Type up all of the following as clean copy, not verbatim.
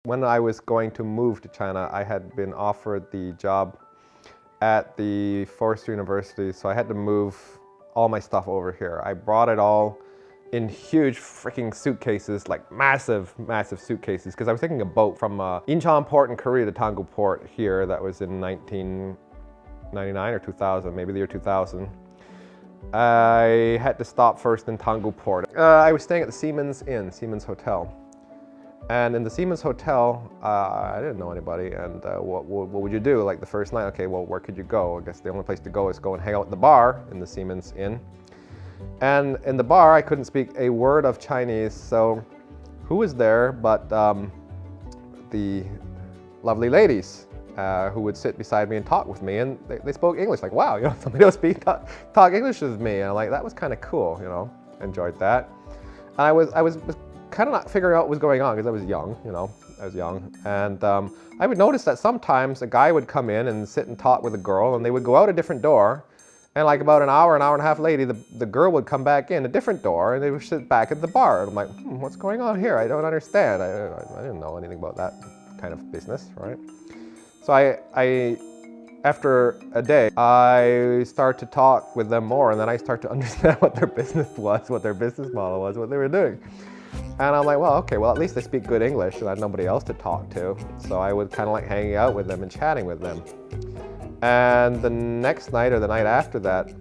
When I was going to move to China, I had been offered the job at the Forestry University, so I had to move all my stuff over here. I brought it all in huge freaking suitcases, like massive, massive suitcases, because I was taking a boat from Incheon port in Korea to Daegu port here. That was in 1999 or 2000, maybe the year 2000. I had to stop first in Daegu port. I was staying at the Siemens Hotel. And in the Siemens Hotel, I didn't know anybody, and what would you do? Like the first night, okay, well, where could you go? I guess the only place to go is go and hang out at the bar in the Siemens Inn. And in the bar, I couldn't speak a word of Chinese, so who was there but the lovely ladies who would sit beside me and talk with me, and they spoke English, like, wow, you know, somebody else talk English with me, and like, that was kind of cool, you know, enjoyed that. And I was kind of not figuring out what was going on because I was young, you know, and I would notice that sometimes a guy would come in and sit and talk with a girl, and they would go out a different door, and like about an hour and a half later, the girl would come back in a different door, and they would sit back at the bar, and I'm like, what's going on here? I don't understand. I didn't know anything about that kind of business, right? So I after a day, I start to talk with them more, and then I start to understand what their business was, what their business model was, what they were doing. And I'm like, well, okay, well, at least they speak good English, and I had nobody else to talk to. So I was kind of like hanging out with them and chatting with them. And the next night or the night after that,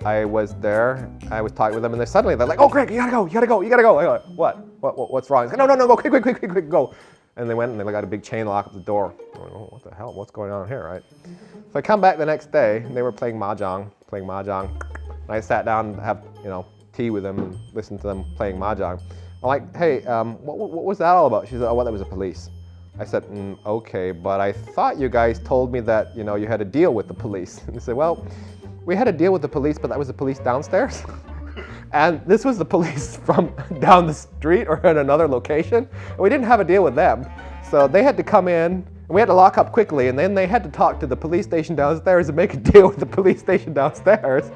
I was there, I was talking with them, and suddenly they're like, oh, Greg, you gotta go. I'm like, what's wrong? I said, no, go, quick, go. And they went and they got a big chain lock at the door. I'm like, oh, what the hell, what's going on here, right? So I come back the next day, and they were playing mahjong. And I sat down to have, you know, tea with them and listen to them playing mahjong. I'm like, hey, what was that all about? She said, oh, well, that was the police. I said, okay, but I thought you guys told me that, you know, you had a deal with the police. And they said, well, we had a deal with the police, but that was the police downstairs. And this was the police from down the street or in another location. And we didn't have a deal with them. So they had to come in, and we had to lock up quickly, and then they had to talk to the police station downstairs and make a deal with the police station downstairs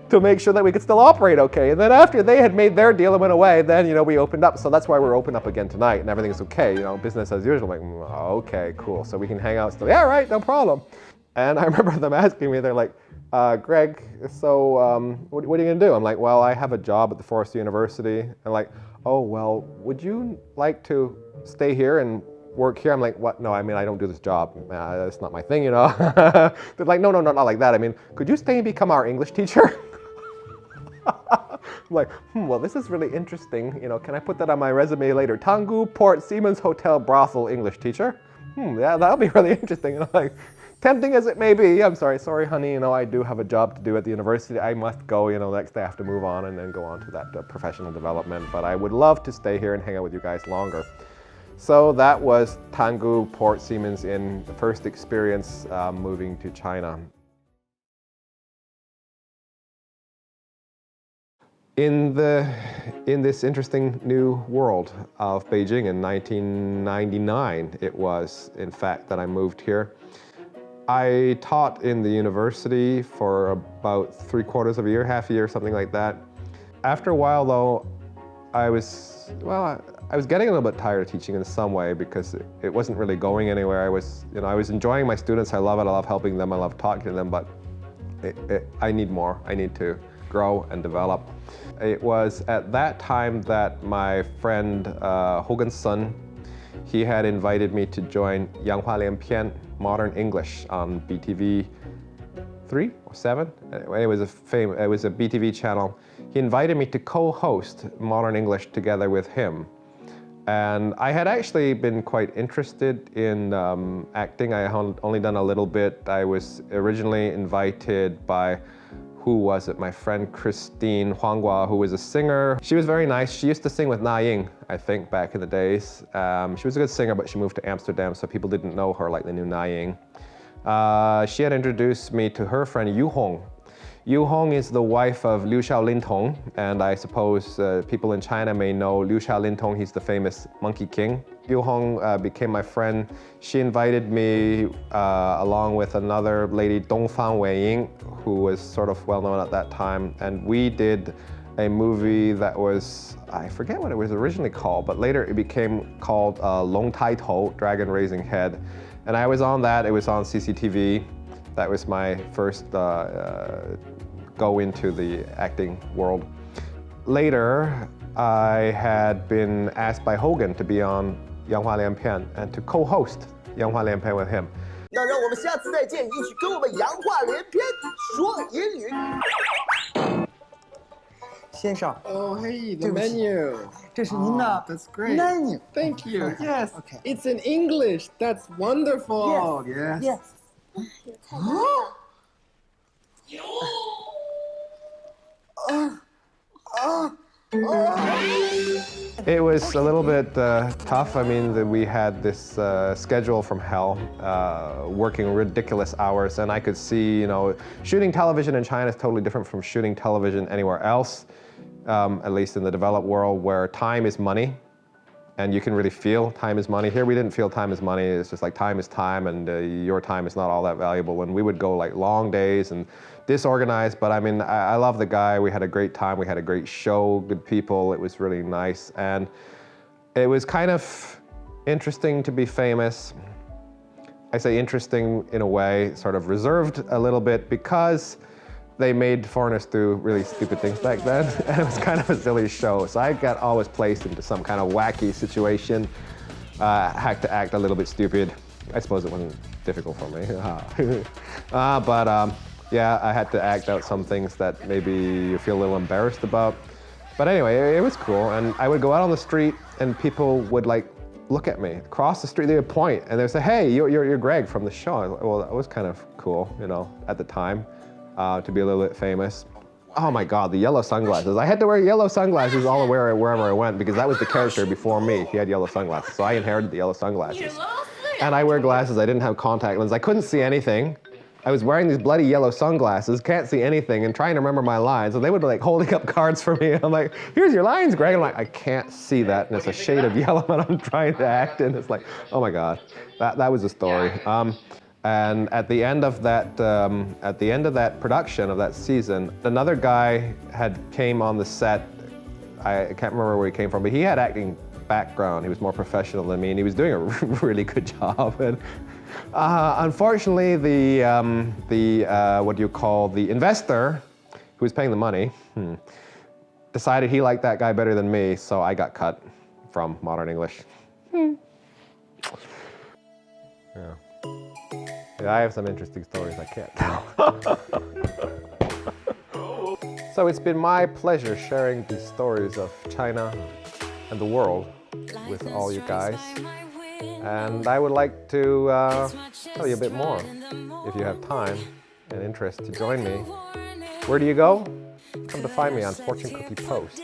to make sure that we could still operate okay. And then after they had made their deal and went away, then, you know, we opened up. So that's why we're open up again tonight, and everything's okay, you know, business as usual. I'm like, okay, cool. So we can hang out still. Yeah, right, no problem. And I remember them asking me, they're like, Greg, so what are you gonna do? I'm like, well, I have a job at the Forestry University. And like, oh, well, would you like to stay here and work here? I'm like, what? No, I mean, I don't do this job. It's not my thing, you know. They're like, no, not like that. I mean, could you stay and become our English teacher? I'm like, well, this is really interesting. You know, can I put that on my resume later? Daegu Port Siemens Hotel Brothel English teacher. Yeah, that'll be really interesting. You know, like, tempting as it may be. I'm sorry, honey. You know, I do have a job to do at the university. I must go. You know, next day I have to move on and then go on to that professional development. But I would love to stay here and hang out with you guys longer. So that was Daegu Port Siemens in the first experience moving to China. In this interesting new world of Beijing in 1999, it was, in fact, that I moved here. I taught in the university for about 3/4 of a year, half a year, something like that. After a while, though, I was getting a little bit tired of teaching in some way because it wasn't really going anywhere. I was enjoying my students. I love helping them. I love talking to them, but I need more. I need to grow and develop. It was at that time that my friend Hogan's son, he had invited me to join Yanghua Lianpian Modern English on BTV 3 or 7. It was a BTV channel. He invited me to co-host Modern English together with him. And I had actually been quite interested in acting. I had only done a little bit. I was originally invited by, who was it? My friend Christine Huanghua, who was a singer. She was very nice. She used to sing with Na Ying, I think, back in the days. She was a good singer, but she moved to Amsterdam, so people didn't know her like they knew Na Ying. She had introduced me to her friend Yu Hong. Yu Hong is the wife of Liu Xiaolintong, and I suppose people in China may know Liu Xiaolintong. He's the famous Monkey King. Yu Hong became my friend. She invited me along with another lady, Dongfang Weiying, who was sort of well known at that time, and we did a movie that was, I forget what it was originally called, but later it became called Long Tai Tou, Dragon Raising Head. And I was on that, it was on CCTV. That was my first go into the acting world. Later, I had been asked by Hogan to be on 杨华连篇 and to co-host 杨华连篇 with him. 那让我们下次再见，一起跟我们洋话连篇说英语。先生。Oh, hey, the menu. 这是您的 That's great. menu. Thank you. Yes. Okay. It's in English. That's wonderful. Yes. Yes. It was a little bit tough. I mean, we had this schedule from hell, working ridiculous hours, and I could see, you know, shooting television in China is totally different from shooting television anywhere else, at least in the developed world, where time is money, and you can really feel time is money. Here we didn't feel time is money. It's just like time is time, and your time is not all that valuable. And we would go like long days and disorganized, but I mean, I love the guy. We had a great time. We had a great show, good people. It was really nice. And it was kind of interesting to be famous. I say interesting in a way, sort of reserved a little bit because they made foreigners do really stupid things back then. And it was kind of a silly show. So I got always placed into some kind of wacky situation, had to act a little bit stupid. I suppose it wasn't difficult for me. Yeah, I had to act out some things that maybe you feel a little embarrassed about. But anyway, it was cool. And I would go out on the street and people would like look at me. Across the street, they would point and they would say, hey, you're Greg from the show. Well, that was kind of cool, you know, at the time, to be a little bit famous. Oh my God, the yellow sunglasses. I had to wear yellow sunglasses wherever I went because that was the character before me. He had yellow sunglasses, so I inherited the yellow sunglasses. And I wear glasses, I didn't have contact lenses. I couldn't see anything. I was wearing these bloody yellow sunglasses, can't see anything, and trying to remember my lines. So they would be like holding up cards for me. I'm like, here's your lines, Greg. I'm like, I can't see that, and it's a shade of yellow and I'm trying to act in. It's like, oh my God, that was the story. And at the end of that, production of that season, another guy came on the set. I can't remember where he came from, but he had acting background. He was more professional than me, and he was doing a really good job. And unfortunately, the investor who was paying the money decided he liked that guy better than me, so I got cut from Modern English. Yeah. Yeah, I have some interesting stories I can't tell. So it's been my pleasure sharing these stories of China and the world with all you guys. And I would like to tell you a bit more if you have time and interest to join me. Where do you go? Come to find me on Fortune Cookie Post.